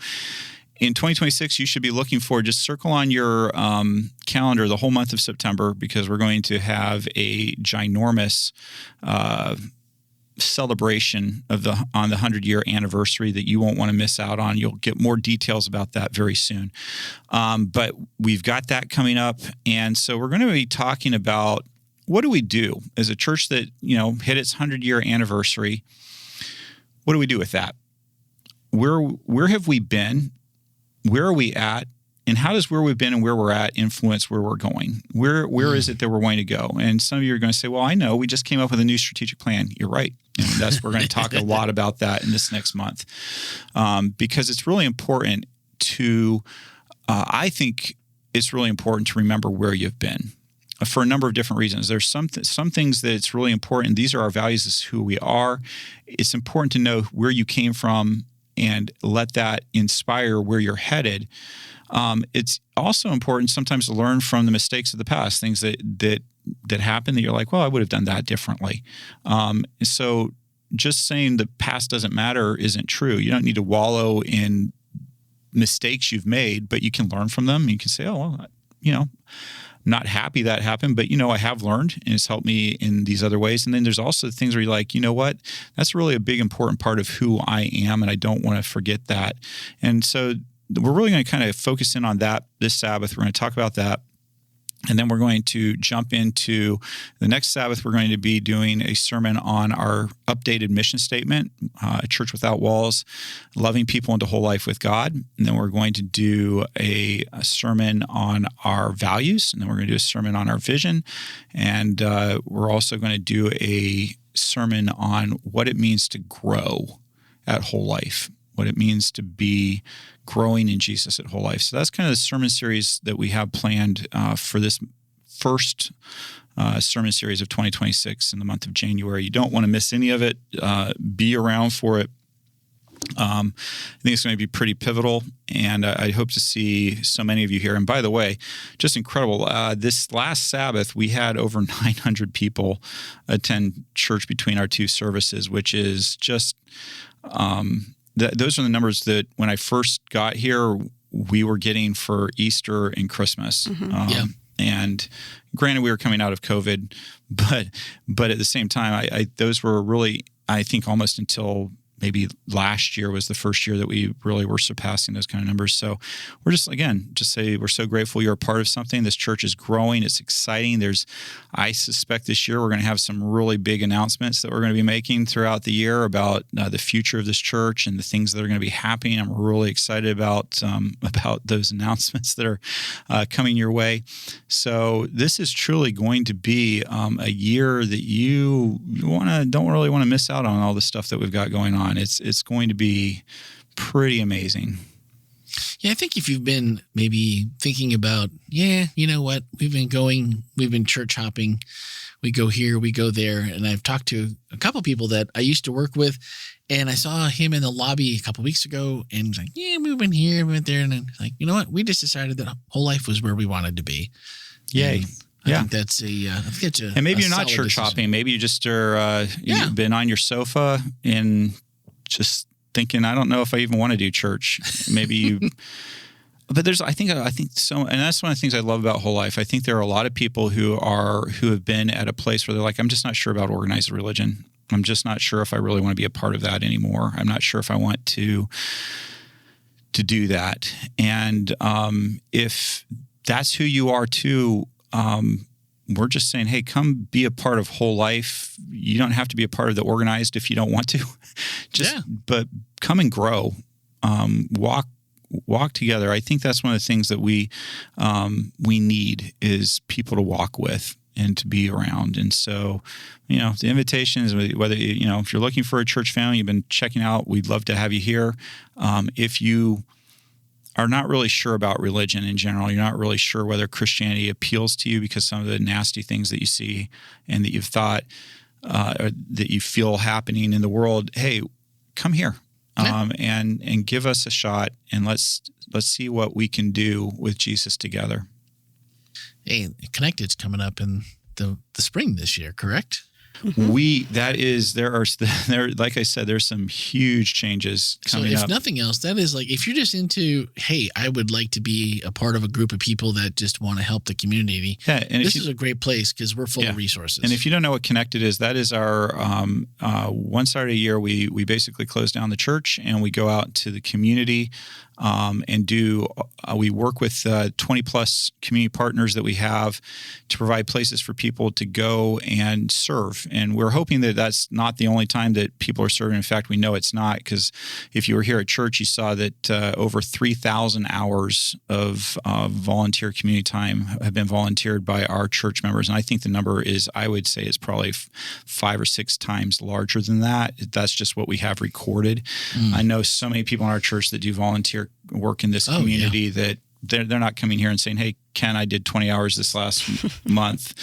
in 2026, you should be looking for, just circle on your calendar the whole month of September, because we're going to have a ginormous celebration on the 100-year anniversary that you won't want to miss out on. You'll get more details about that very soon. But we've got that coming up. And so we're going to be talking about, what do we do as a church that, hit its 100-year anniversary? What do we do with that? Where have we been? Where are we at? And how does where we've been and where we're at influence where we're going? Where is it that we're going to go? And some of you are going to say, well, I know, we just came up with a new strategic plan. You're right. And we're going to talk a lot about that in this next month, because it's really important to, I think it's really important to remember where you've been for a number of different reasons. There's some things that it's really important. These are our values. This is who we are. It's important to know where you came from and let that inspire where you're headed. It's also important sometimes to learn from the mistakes of the past, things that happen that you're like, well, I would have done that differently. So just saying the past doesn't matter isn't true. You don't need to wallow in mistakes you've made, but you can learn from them. You can say, oh, well, not happy that happened, but I have learned, and it's helped me in these other ways. And then there's also things where you're like, you know what, that's really a big important part of who I am, and I don't want to forget that. And so we're really going to kind of focus in on that this Sabbath. We're going to talk about that. And then we're going to jump into the next Sabbath. We're going to be doing a sermon on our updated mission statement, a church without walls, loving people into whole life with God. And then we're going to do a sermon on our values. And then we're going to do a sermon on our vision. And we're also going to do a sermon on what it means to grow at Whole Life, what it means to be growing in Jesus at Whole Life. So that's kind of the sermon series that we have planned for first sermon series of 2026 in the month of January. You don't want to miss any of it. Be around for it. I think it's going to be pretty pivotal, and I hope to see so many of you here. And by the way, just incredible. This last Sabbath, we had over 900 people attend church between our two services, which is just those are the numbers that when I first got here, we were getting for Easter and Christmas. And granted, we were coming out of COVID, but at the same time, those were really, I think, almost until maybe last year was the first year that we really were surpassing those kind of numbers. So we're just say we're so grateful you're a part of something. This church is growing. It's exciting. I suspect this year we're going to have some really big announcements that we're going to be making throughout the year about the future of this church and the things that are going to be happening. I'm really excited about those announcements that are coming your way. So this is truly going to be a year that you don't really want to miss out on all the stuff that we've got going on. It's going to be pretty amazing. Yeah, I think if you've been maybe thinking about, you know what, we've been church hopping. We go here, we go there. And I've talked to a couple people that I used to work with, and I saw him in the lobby a couple weeks ago, and he's like, we went here, we went there. And I'm like, you know what, we just decided that WholeLife was where we wanted to be. Yay. I think that's and maybe you're not church hopping. Maybe you just are, you've been on your sofa and just thinking, I don't know if I even want to do church. Maybe you, but I think so. And that's one of the things I love about WholeLife. I think there are a lot of people who have been at a place where they're like, I'm just not sure about organized religion. I'm just not sure if I really want to be a part of that anymore. I'm not sure if I want to do that. And if that's who you are too, we're just saying, hey, come be a part of WholeLife. You don't have to be a part of the organized if you don't want to. But come and grow. Walk together. I think that's one of the things that we need is people to walk with and to be around. And so, the invitation is whether, if you're looking for a church family, you've been checking out, we'd love to have you here. If you are not really sure about religion in general, you're not really sure whether Christianity appeals to you because some of the nasty things that you see and that you've thought or that you feel happening in the world, hey, come here and give us a shot, and let's see what we can do with Jesus together. Hey, Connected's coming up in the spring this year, correct? Mm-hmm. Like I said, there's some huge changes coming up. So if nothing else, that is like, if you're just into, hey, I would like to be a part of a group of people that just want to help the community. Yeah, and this is a great place because we're full of resources. And if you don't know what Connected is, that is our one Saturday a year, we basically close down the church and we go out to the community and we work with 20 plus community partners that we have to provide places for people to go and serve. And we're hoping that that's not the only time that people are serving. In fact, we know it's not, because if you were here at church, you saw that over 3,000 hours of volunteer community time have been volunteered by our church members. And I think the number I would say is probably 5 or 6 times larger than that. That's just what we have recorded. I know so many people in our church that do volunteer work in this community that they're not coming here and saying, hey, Ken, I did 20 hours this last month.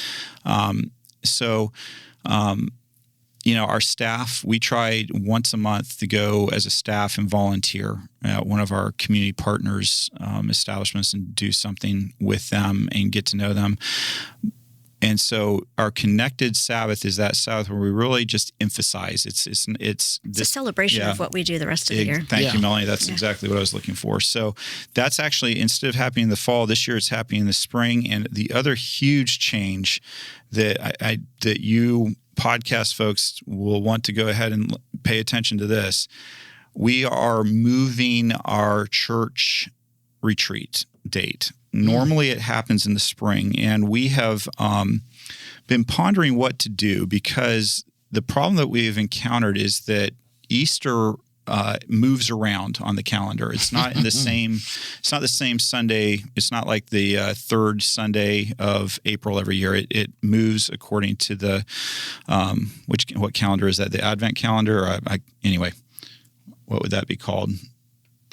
Our staff, we tried once a month to go as a staff and volunteer at one of our community partners' establishments and do something with them and get to know them. And so our Connected Sabbath is that Sabbath where we really just emphasize it's a celebration of what we do the rest of the year. Thank you, Melanie. That's exactly what I was looking for. So that's actually, instead of happening in the fall, this year it's happening in the spring. And the other huge change that that you podcast folks will want to go ahead and pay attention to this, we are moving our church retreat date. Normally it happens in the spring, and we have been pondering what to do, because the problem that we've encountered is that Easter moves around on the calendar. It's not in the same. It's not the same Sunday. It's not like the third Sunday of April every year. It moves according to the what calendar is that? The Advent calendar? Anyway, what would that be called?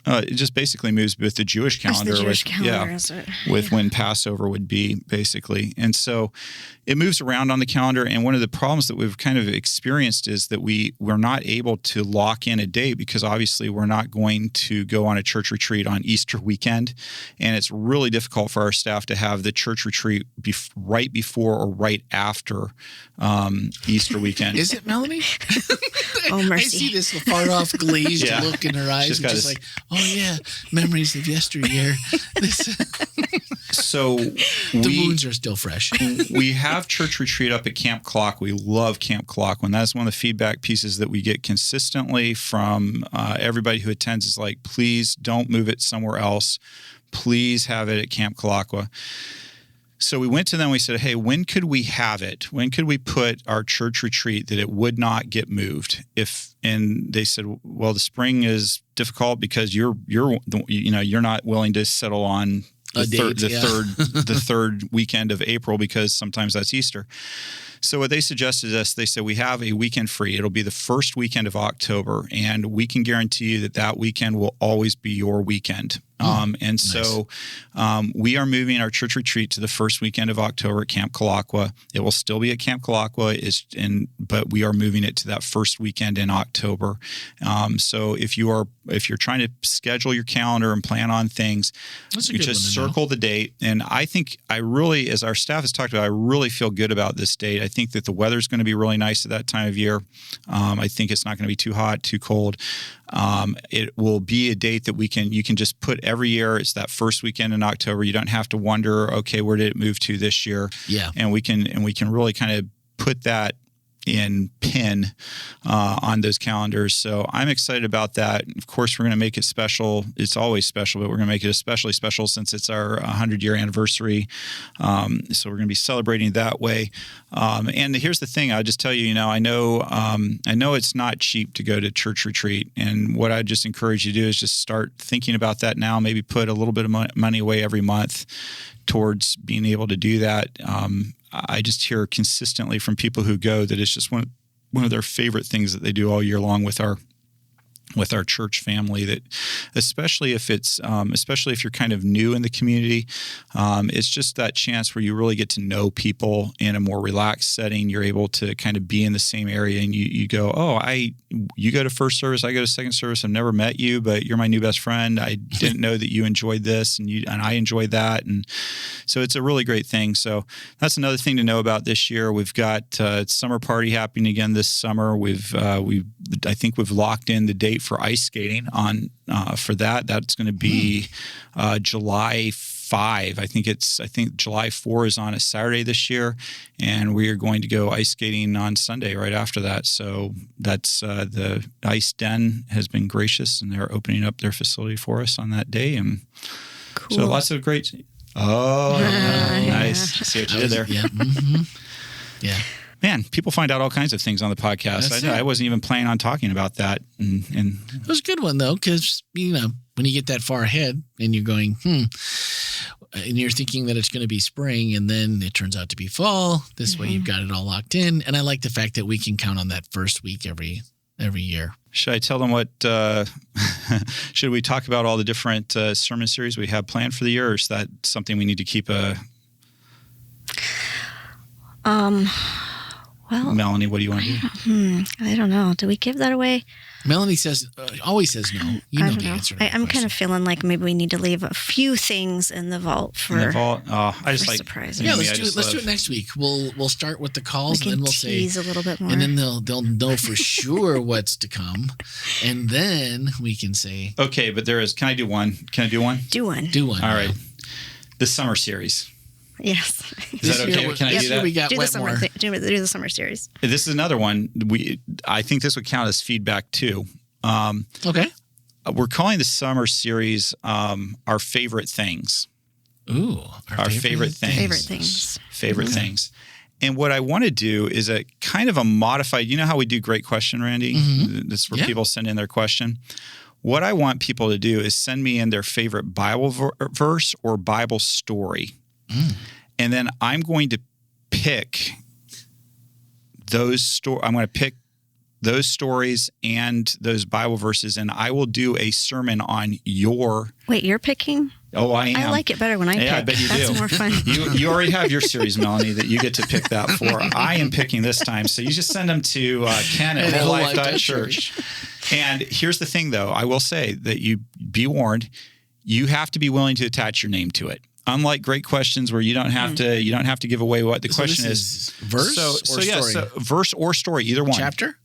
It just basically moves with the Jewish calendar. The Jewish calendar, is it? With when Passover would be, basically. And so it moves around on the calendar. And one of the problems that we've kind of experienced is that we're not able to lock in a date, because obviously we're not going to go on a church retreat on Easter weekend. And it's really difficult for our staff to have the church retreat right before or right after Easter weekend. Is it, Melanie? Oh, mercy. I see this far off glazed look in her eyes. She's got just like, oh yeah, memories of yesteryear. So the wounds are still fresh. We have church retreat up at Camp Clock. We love Camp Clock. When that's one of the feedback pieces that we get consistently from everybody who attends is like, please don't move it somewhere else. Please have it at Camp Colaqua. So we went to them. We said, hey, when could we have it? When could we put our church retreat that it would not get moved? And they said, well, the spring is difficult because you're not willing to settle on the third weekend of April, because sometimes that's Easter. So what they suggested us, they said, we have a weekend free. It'll be the first weekend of October, and we can guarantee you that weekend will always be your weekend. So we are moving our church retreat to the first weekend of October at Camp Colaqua. It will still be at Camp Colaqua, but we are moving it to that first weekend in October. So if you're trying to schedule your calendar and plan on things, you just circle the date. And I think as our staff has talked about, I really feel good about this date. I think that the weather's going to be really nice at that time of year. I think it's not going to be too hot, too cold. It will be a date that you can just put every year. It's that first weekend in October. You don't have to wonder, okay, where did it move to this year? Yeah. And we can really kind of put that in pin on those calendars. So I'm excited about that. Of course, we're going to make it special. It's always special, but we're going to make it especially special since it's our 100-year anniversary. So we're going to be celebrating that way. And here's the thing. I'll just tell you, I know it's not cheap to go to church retreat. And what I just encourage you to do is just start thinking about that now. Maybe put a little bit of money away every month towards being able to do that. I just hear consistently from people who go that it's just one of their favorite things that they do all year long with our church family, that especially if you're kind of new in the community, it's just that chance where you really get to know people in a more relaxed setting. You're able to kind of be in the same area, and you go, you go to first service, I go to second service. I've never met you, but you're my new best friend. I didn't know that you enjoyed this, and I enjoyed that. And so it's a really great thing. So that's another thing to know about this year. We've got summer party happening again this summer. I think we've locked in the date for ice skating for that. That's going to be July 5. I think July 4 is on a Saturday this year, and we are going to go ice skating on Sunday right after that. So that's the Ice Den has been gracious, and they're opening up their facility for us on that day. And cool. So lots of great. Oh, nice. See what you did there. Yeah. Mm-hmm. Yeah. Man, people find out all kinds of things on the podcast. I wasn't even planning on talking about that. And it was a good one, though, because, when you get that far ahead and you're going, and you're thinking that it's going to be spring, and then it turns out to be fall. This way you've got it all locked in. And I like the fact that we can count on that first week every year. Should I tell them what, should we talk about all the different sermon series we have planned for the year, or is that something we need to keep Well, Melanie, what do you want to do? I don't know. Do we give that away? Melanie always says no. You know the answer to that I'm kind of feeling like maybe we need to leave a few things in the vault for I just like surprises. Yeah, let's do it next week. We'll start with the calls, and then we'll tease a little bit more, and then they'll know for sure what's to come, and then we can say, okay. But there is. Can I do one? Do one. All right. The summer series. Yes. Is that okay? Can I do that? We got do Wetmore. do the summer series. This is another one. I think this would count as feedback too. Okay. We're calling the summer series our favorite things. Ooh, our favorite things. Favorite things. And what I want to do is a kind of a modified. You know how we do Great Question, Randy? Mm-hmm. This is where people send in their question. What I want people to do is send me in their favorite Bible verse or Bible story. And then I'm going to pick those I'm going to pick those stories and those Bible verses, and I will do a sermon on your. Wait, you're picking? Oh, I am. I like it better when I pick. I bet you That's do. More fun. You already have your series, Melanie, that you get to pick that for. I am picking this time. So you just send them to Ken at WholeLife.church. And here's the thing, though. I will say that you be warned, you have to be willing to attach your name to it. Unlike great questions where you don't have to give away what the question is. Verse or story? Yeah, so verse or story, either one. Chapter?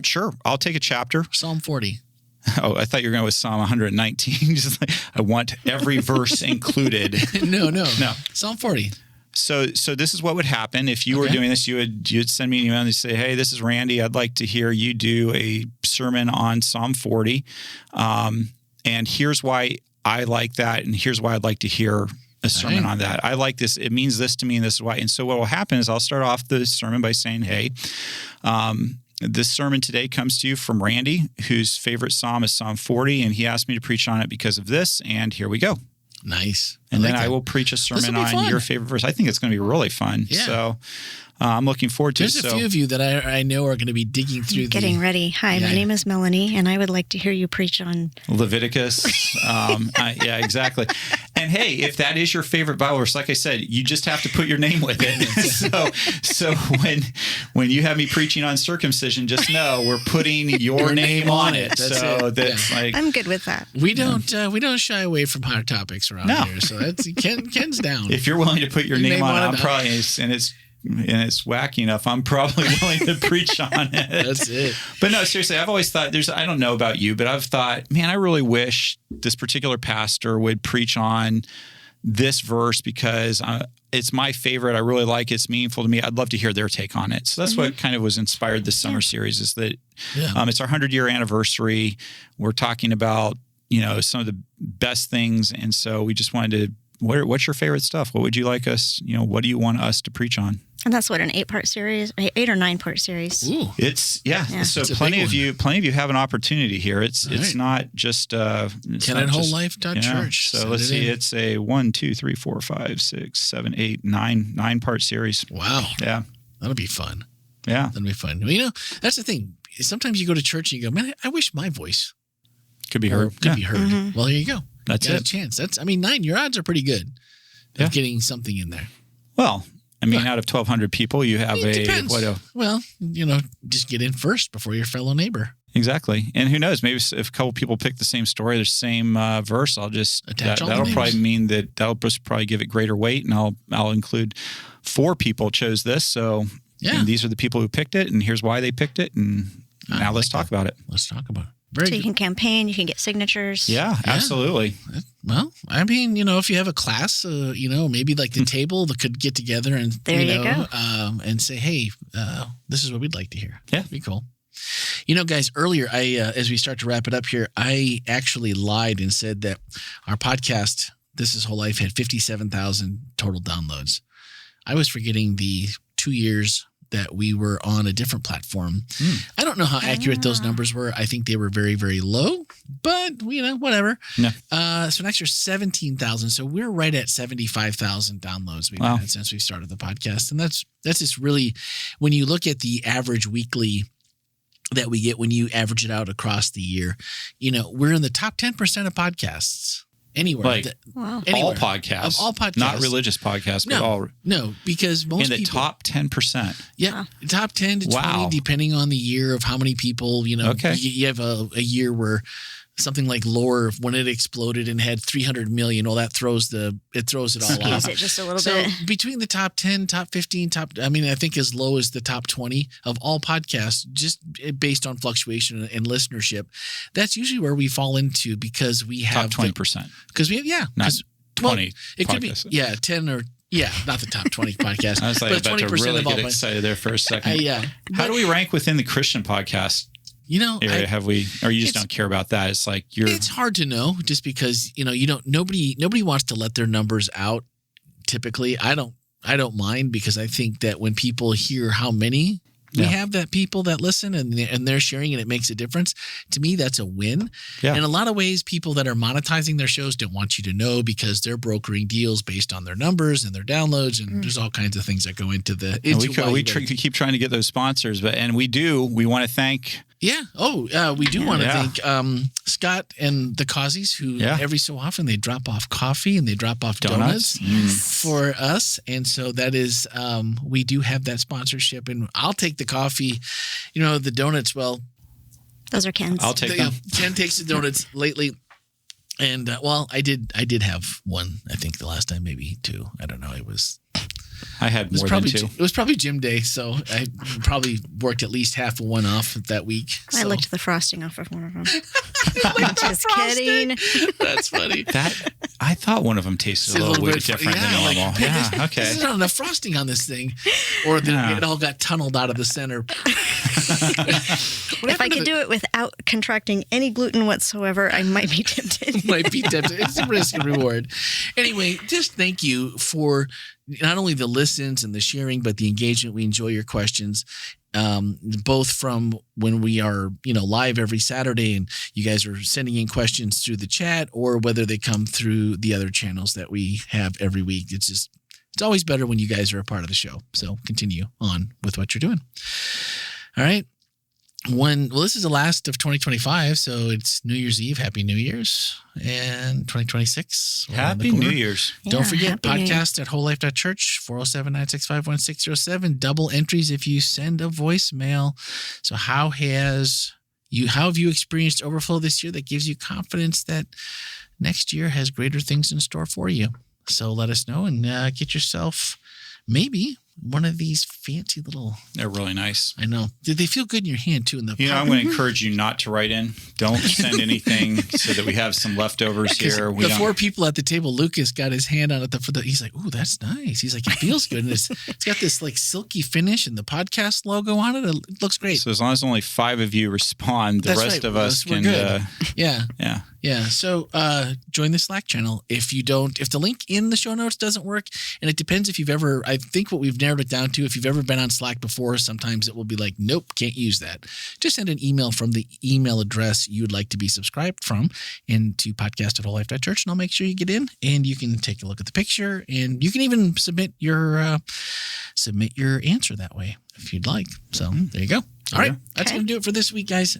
Sure. I'll take a chapter. Psalm 40. Oh, I thought you were going with Psalm 119. Just like, I want every verse included. No. Psalm 40. So this is what would happen if you were doing this. You'd send me an email and you'd say, "Hey, this is Randy. I'd like to hear you do a sermon on Psalm 40, and here's why I like that, and here's why I'd like to hear a sermon on that. I like this. It means this to me, and this is why." And so what will happen is I'll start off the sermon by saying, "Hey, this sermon today comes to you from Randy, whose favorite psalm is Psalm 40, and he asked me to preach on it because of this, and here we go." Nice. And then I will preach a sermon on your favorite verse. I think it's going to be really fun. Yeah. So I'm looking forward to it. There's a few of you that I know are going to be digging through. Getting ready. Hi, my name is Melanie, and I would like to hear you preach on Leviticus. Yeah, exactly. And hey, if that is your favorite Bible verse, like I said, you just have to put your name with it. So when you have me preaching on circumcision, just know we're putting your name on it. That's like I'm good with that. We don't shy away from hard topics around here. So that's Ken's down. If you're willing to put your name on it, I'm probably and it's wacky enough, I'm probably willing to preach on it. That's it. But no, seriously, I've always thought I don't know about you, but I've thought, man, I really wish this particular pastor would preach on this verse because it's my favorite. I really like it. It's meaningful to me. I'd love to hear their take on it. So that's what kind of was inspired this summer series is that it's our 100-year anniversary. We're talking about, some of the best things. And so we just wanted to, what's your favorite stuff? What would you like us, what do you want us to preach on? And that's what, an 8-part series, 8 or 9-part series. Ooh. It's So it's plenty of you have an opportunity here. It's not just Ken at WholeLife.church. So let's see. It's a 1, 2, 3, 4, 5, 6, 7, 8, 9-part series. Wow. Yeah. That'll be fun. Yeah. That'll be fun. That's the thing. Sometimes you go to church and you go, man, I wish my voice could be heard. Be heard. Mm-hmm. Well, here you go. That's a chance. 9. Your odds are pretty good of getting something in there. Well, out of 1,200 people, you have just get in first before your fellow neighbor. Exactly. And who knows, maybe if a couple people pick the same story, the same verse, I'll just attach that'll probably mean that'll just probably give it greater weight, and I'll include 4 people chose this. So and these are the people who picked it, and here's why they picked it, and now let's talk about it. Let's talk about it. You can campaign, you can get signatures. Yeah, absolutely. Well, if you have a class, maybe like the table that could get together and there you go. And say, hey, this is what we'd like to hear. Yeah, that'd be cool. Guys, earlier, as we start to wrap it up here, I actually lied and said that our podcast, This is Whole Life, had 57,000 total downloads. I was forgetting the 2 years that we were on a different platform. I don't know how accurate those numbers were. I think they were very, very low, but whatever. No. So an extra 17,000. So we're right at 75,000 downloads we've had since we started the podcast. And that's just really, when you look at the average weekly that we get, when you average it out across the year, we're in the top 10% of podcasts. Anywhere. Anywhere. All podcasts. Of all podcasts. Not religious podcasts, but all. No, because most people. In the top 10%. Yeah. Top 10 to 20, depending on the year of how many people, Okay. You have a year where something like Lore, when it exploded and had 300 million, well, it throws it all off. It just a little bit. So between the top 10, top 15, I think as low as the top 20 of all podcasts, just based on fluctuation and listenership, that's usually where we fall into because we have top 20%. Because we have, not 20. It could be, 10 or. Yeah, not the top 20 podcasts. I was like, about to really get excited there for a second. How do we rank within the Christian podcast? Area, or you just don't care about that? It's like it's hard to know just because, nobody wants to let their numbers out. Typically, I don't mind because I think that when people hear how many we have that people that listen and they're sharing and it makes a difference. To me, that's a win. Yeah. In a lot of ways, people that are monetizing their shows don't want you to know because they're brokering deals based on their numbers and their downloads. And there's all kinds of things that go into the. We keep trying to get those sponsors, and we do. We want to thank. Yeah. We do want to thank Scott and the Causies, who every so often they drop off coffee and they drop off donuts for us. And so that is, we do have that sponsorship. And I'll take the coffee. The donuts, well. Those are Ken's. I'll take them. Ken takes the donuts lately. And, I did have one, I think the last time, maybe two. I don't know. I had more than two. It was probably gym day, so I probably worked at least half of one off that week. So. I licked the frosting off of one of them. Just kidding. That's funny. I thought one of them tasted a little bit different than normal. Okay. There's not enough frosting on this thing. Or it all got tunneled out of the center. If I could do it without contracting any gluten whatsoever, I might be tempted. It's a risk and reward. Anyway, just thank you for not only the listens and the sharing, but the engagement. We enjoy your questions, both from when we are, live every Saturday and you guys are sending in questions through the chat or whether they come through the other channels that we have every week. It's always better when you guys are a part of the show. So continue on with what you're doing. All right. This is the last of 2025, so it's New Year's Eve. Happy New Year's. And 2026. Happy New Year's. Don't forget, podcast at WholeLife.church, 407-965-1607. Double entries if you send a voicemail. So how have you experienced Overflow this year that gives you confidence that next year has greater things in store for you? So let us know and get yourself maybe one of these fancy little. They're really nice. I know. Did they feel good in your hand too? I'm going to encourage you not to write in. Don't send anything so that we have some leftovers here. The four people at the table, Lucas got his hand on it. He's like, "Ooh, that's nice." He's like, "It feels good." And it's got this like silky finish and the podcast logo on it. It looks great. So as long as only 5 of you respond, the rest of us can. Yeah. So join the Slack channel. If the link in the show notes doesn't work, and it depends if you've ever. I think what we've narrowed it down to, if you've ever been on Slack before, sometimes it will be like, nope, can't use that. Just send an email from the email address you would like to be subscribed from into podcast@WholeLife.church, and I'll make sure you get in and you can take a look at the picture, and you can even submit your answer that way if you'd like. So there you go. All right, that's going to do it for this week, guys.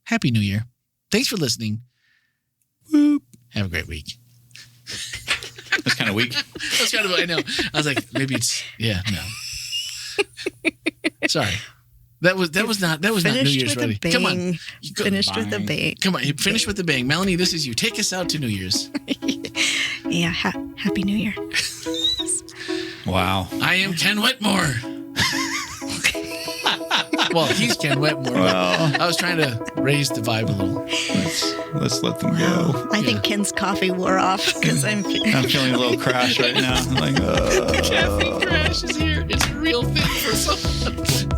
Happy New Year. Thanks for listening. Whoop. Have a great week. That's kind of weak. That's kind of, I know. I was like, maybe no. Sorry. That was not New Year's ready. Come on. Finished with a bang. Come on, finish with the bang. Melanie, this is you. Take us out to New Year's. Yeah, Happy New Year. Wow. I am Ken Wetmore. Well, he's Ken Wetmore. Well, I was trying to raise the vibe a little. Let's let them go. I think Ken's coffee wore off because I'm feeling a little crash right now. I'm like, The caffeine crash is here. It's a real thing for someone.